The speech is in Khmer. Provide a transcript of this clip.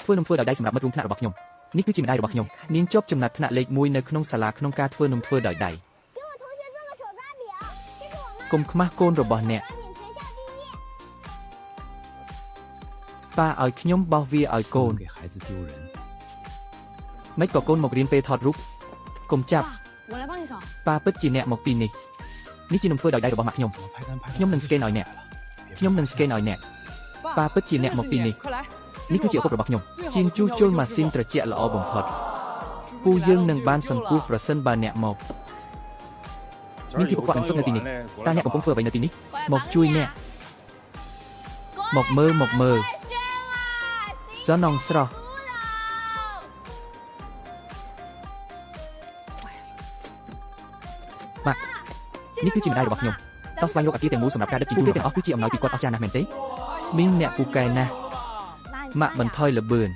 ធ្វើនំធ្វើដោយដៃសម្រាប់មិត្តរួមថ្នាក់របស់ខ្ញុំនេះគឺជាម្ដាយរបស់ខ្ញុំនាងជាប់ចំណាត់ថ្នាក់លេខ1នៅក្នុងសាលាក្នុងការធ្វើនំធ្វើដោយដៃកុំខ្មាស់កូនរបស់អ្នកប៉ាឲ្យខ្ញុំបោះវាឲ្យកូនមិនក៏កូនមករៀនពេលថតរូបកុំចាប់ប៉ាពិតជាអ្នកមកទីនេះនេះជានំធ្វើដោយដៃរបស់ម៉ាក់ខ្ញុំនឹងស្កេនឲ្យអ្នកប៉ាពិតជាអ្នកមកទីនេះនេះគឺជាឪពុករបស់ខ្ញុំជាងជួសជុលម៉ាស៊ីនត្រជាក់ល្អបំផុតពូយើងនឹងបានសង្គ្រោះប្រសិនបើអ្នកមកនេះគឺប្រព័ន្ធសន្តិសុខនៅទីនេះតើអ្នកកំពុងធ្វើអ្វីនៅទីនេះមកជួយអ្នកមកមើលសនងស្រស់ម៉ាក់នេះគឺជាម្ដាយរបស់ខ្ញុំតោះស្វែងរកអាគារទាំងមូលសម្រាប់ការដឹកជញ្ជូនទាំងអស់គឺជាអំណោយពីគាត់អស្ចារ្យណាស់មែនទេមីងអ្នកពូកែណាស់ម៉ាក់បន្ថយល្បឿន